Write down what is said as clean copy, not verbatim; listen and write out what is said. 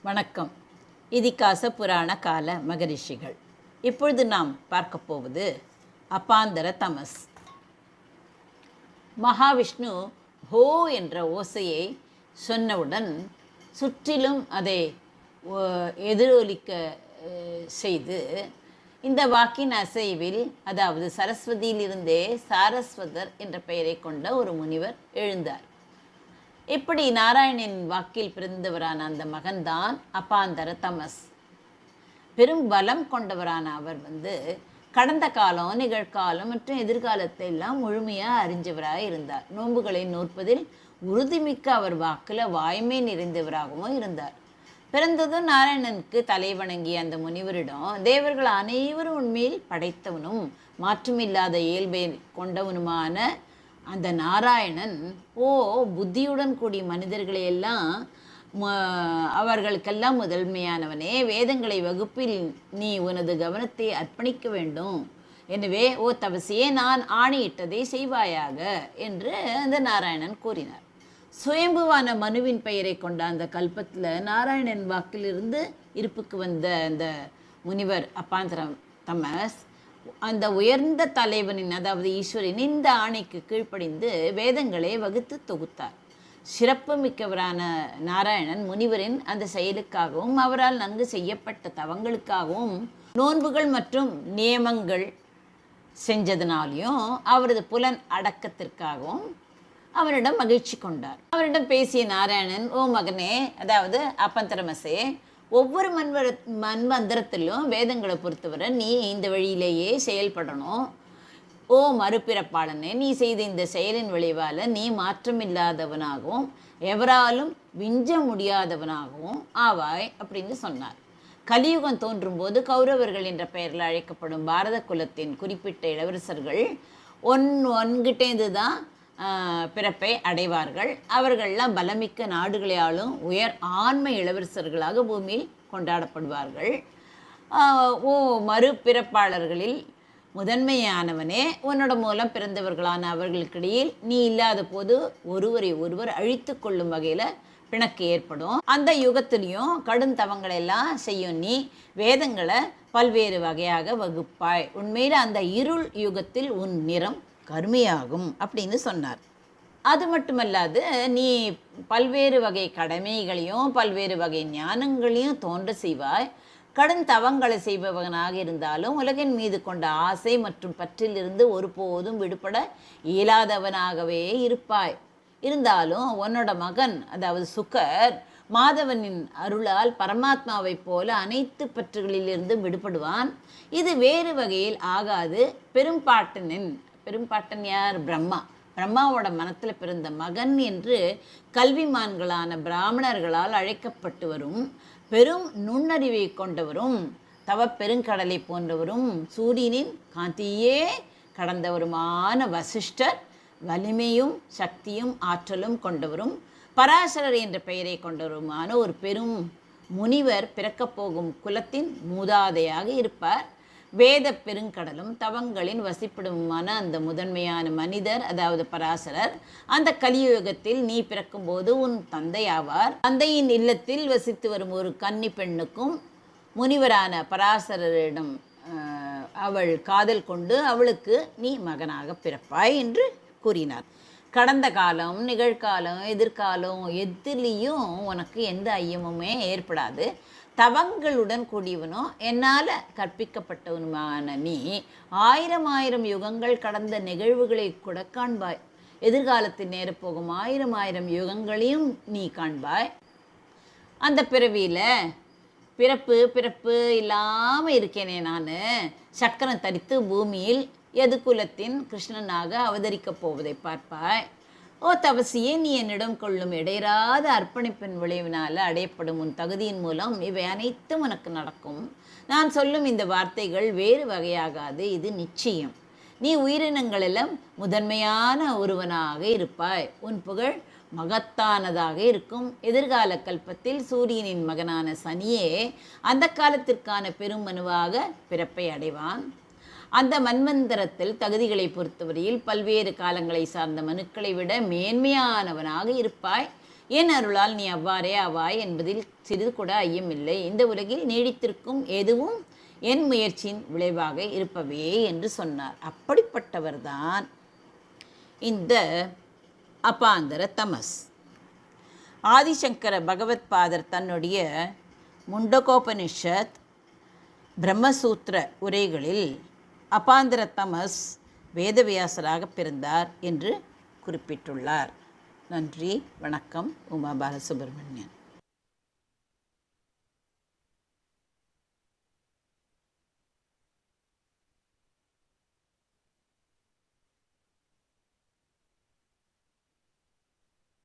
வணக்கம். இதிகாச புராண கால மகரிஷிகள். இப்பொழுது நாம் பார்க்க போவது அபாந்தர தமஸ். மகாவிஷ்ணு ஹோ என்ற ஓசையை சொன்னவுடன் சுற்றிலும் அதை எதிரொலிக்க செய்து இந்த வாக்கின் அசைவில், அதாவது சரஸ்வதியிலிருந்தே சாரஸ்வதர் என்ற பெயரை கொண்ட ஒரு முனிவர் எழுந்தார். இப்படி நாராயணனின் வாக்கில் பிறந்தவரான அந்த மகன்தான் அபாந்தர தமஸ். பெரும் பலம் கொண்டவரான அவர் கடந்த காலம், நிகழ்காலம் மற்றும் எதிர்காலத்தை எல்லாம் முழுமையாக அறிஞ்சவராக இருந்தார். நோன்புகளை நோற்பதில் உறுதிமிக்க அவர் வாக்கில் வாய்மை நிறைந்தவராகவும் இருந்தார். பிறந்ததும் நாராயணனுக்கு தலை வணங்கிய அந்த முனிவரிடம், தேவர்கள் அனைவரும் உண்மையில் படைத்தவனும் மாற்றமில்லாத இயல்பை கொண்டவனுமான அந்த நாராயணன் புத்தியுடன் கூடிய மனிதர்களையெல்லாம் அவர்களுக்கெல்லாம் முதன்மையானவனே, வேதங்களை வகுப்பில் நீ உனது கவனத்தை அர்ப்பணிக்க வேண்டும். எனவே தவசியே, நான் ஆணையிட்டதை செய்வாயாக என்று அந்த நாராயணன் கூறினார். சுயம்புவான மனுவின் பெயரை கொண்ட அந்த கல்பத்தில் நாராயணன் வாக்கிலிருந்து இருப்புக்கு வந்த அந்த முனிவர் அபாந்தர தமஸ் அந்த உயர்ந்த தலைவனின், அதாவது ஈஸ்வரின் இந்த ஆணைக்கு கீழ்ப்படிந்து வேதங்களை வகுத்து தொகுத்தார். சிறப்பு மிக்கவரான நாராயணன் முனிவரின் அந்த செயலுக்காகவும் அவரால் நன்கு செய்யப்பட்ட தவங்களுக்காகவும் நோன்புகள் மற்றும் நியமங்கள் செஞ்சதுனாலையும் அவரது புலன் அடக்கத்திற்காகவும் அவரிடம் மகிழ்ச்சி கொண்டார். அவரிடம் பேசிய நாராயணன், மகனே, அதாவது அபந்தரமசே, ஒவ்வொரு மன்வந்தரத்திலும் வேதங்களை பொறுத்தவரை நீ இந்த வழியிலேயே செயல்படணும். மறுபிறப்பாளனே, நீ செய்த இந்த செயலின் விளைவால் நீ மாற்றமில்லாதவனாகவும் எவராலும் விஞ்ச முடியாதவனாகவும் ஆவாய் அப்படின்னு சொன்னார். கலியுகம் தோன்றும் போது கௌரவர்கள் என்ற பெயரில் அழைக்கப்படும் பாரத குலத்தின் குறிப்பிட்ட இளவரசர்கள் ஒன்கிட்டேந்து தான் பிறப்பை அடைவார்கள். அவர்கள்லாம் பலமிக்க நாடுகளாலும் உயர் ஆண்மை இளவரசர்களாக பூமியில் கொண்டாடப்படுவார்கள். மறுபிறப்பாளர்களில் முதன்மையானவனே, உன்னோட மூலம் பிறந்தவர்களான அவர்களுக்கிடையில் நீ இல்லாத போது ஒருவரை ஒருவர் அழித்து கொள்ளும் வகையில் பிணக்கு ஏற்படும். அந்த யுகத்திலையும் கடும் தவங்களெல்லாம் செய்யும் நீ வேதங்களை பல்வேறு வகையாக வகுப்பாய். உண்மையில் அந்த இருள் யுகத்தில் உன் நிறம் கருமையாகும் அப்படின்னு சொன்னார். அது மட்டுமல்லாது நீ பல்வேறு வகை கடமைகளையும் பல்வேறு வகை ஞானங்களையும் தோன்ற செய்வாய். கடும் தவங்களை செய்பவனாக இருந்தாலும் உலகின் மீது கொண்ட ஆசை மற்றும் பற்றிலிருந்து ஒருபோதும் விடுபட இயலாதவனாகவே இருப்பாய். இருந்தாலும் உன்னோட மகன், அதாவது சுகர், மாதவனின் அருளால் பரமாத்மாவை போல அனைத்து பற்றுகளிலிருந்து விடுபடுவான். இது வேறு வகையில் ஆகாது. பெரும்பாட்டன் யார்? பிரம்மாவோட மனத்தில் பிறந்த மகன் என்று கல்விமான்களான பிராமணர்களால் அழைக்கப்பட்டு வரும் பெரும் நுண்ணறிவை கொண்டவரும் பெருங்கடலை போன்றவரும் சூரியனின் காந்தியே கடந்தவருமான வசிஷ்டர், வலிமையும் சக்தியும் ஆற்றலும் கொண்டவரும் பராசரர் என்ற பெயரை கொண்டவருமான ஒரு பெரும் முனிவர் பிறக்கப் போகும் குலத்தின் மூதாதையாக இருப்பார். வேத பெருங்கடலும் தவங்களின் வசிப்பிடமுமான அந்த முதன்மையான மனிதர், அதாவது பராசரர், அந்த கலியுகத்தில் நீ பிறக்கும்போது உன் தந்தை ஆவார். தந்தையின் இல்லத்தில் வசித்து வரும் ஒரு கன்னி பெண்ணுக்கும் முனிவரான பராசரரிடம் அவள் காதல் கொண்டு அவளுக்கு நீ மகனாக பிறப்பாய் என்று கூறினார். கடந்த காலம், நிகழ்காலம், எதிர்காலம் எதிலையும் உனக்கு எந்த ஐயமுமே ஏற்படாது. தவங்களுடன் கூடியவனும் என்னால் கற்பிக்கப்பட்டவனுமான நீ ஆயிரம் யுகங்கள் கடந்த நிகழ்வுகளை கூட காண்பாய். எதிர்காலத்தில் நேரப்போகும் ஆயிரம் யுகங்களையும் நீ காண்பாய். அந்த பிறவியில் பிறப்பு இல்லாமல் இருக்கேனே நான், சக்கரம் தரித்து பூமியில் எதுகுலத்தின் கிருஷ்ணனாக அவதரிக்கப் போவதை பார்ப்பாய். தவசியே, நீ என்னிடம் கொள்ளும் இடையராத அர்ப்பணிப்பின் விளைவினால் அடையப்படும் உன் தகுதியின் மூலம் இவை அனைத்தும் உனக்கு நடக்கும். நான் சொல்லும் இந்த வார்த்தைகள் வேறு வகையாகாது, இது நிச்சயம். நீ உயிரினங்களெல்லாம் முதன்மையான ஒருவனாக இருப்பாய். உன் புகழ் மகத்தானதாக இருக்கும். எதிர்கால கல்பத்தில் சூரியனின் மகனான சனியே அந்த காலத்திற்கான பெரும் மனுவாக பிறப்பை அடைவான். அந்த மன்வந்தரத்தில் தகுதிகளை பொறுத்தவரையில் பல்வேறு காலங்களை சார்ந்த மனுக்களை விட மேன்மையானவனாக இருப்பாய். என் அருளால் நீ அவ்வாறே ஆவாய் என்பதில் சிறிது கூட ஐயமில்லை. இந்த உலகில் நீடித்திருக்கும் எதுவும் என் முயற்சியின் விளைவாக இருப்பவே என்று சொன்னார். அப்படிப்பட்டவர்தான் இந்த அபாந்தர தமஸ். ஆதிசங்கர பகவத்பாதர் தன்னுடைய முண்டகோபனிஷத் பிரம்மசூத்திர உரைகளில் அபாந்தர தமஸ் வேதவியாசராக பிறந்தார் என்று குறிப்பிட்டுள்ளார். நன்றி, வணக்கம். உமா பாலசுப்ரமணியன்.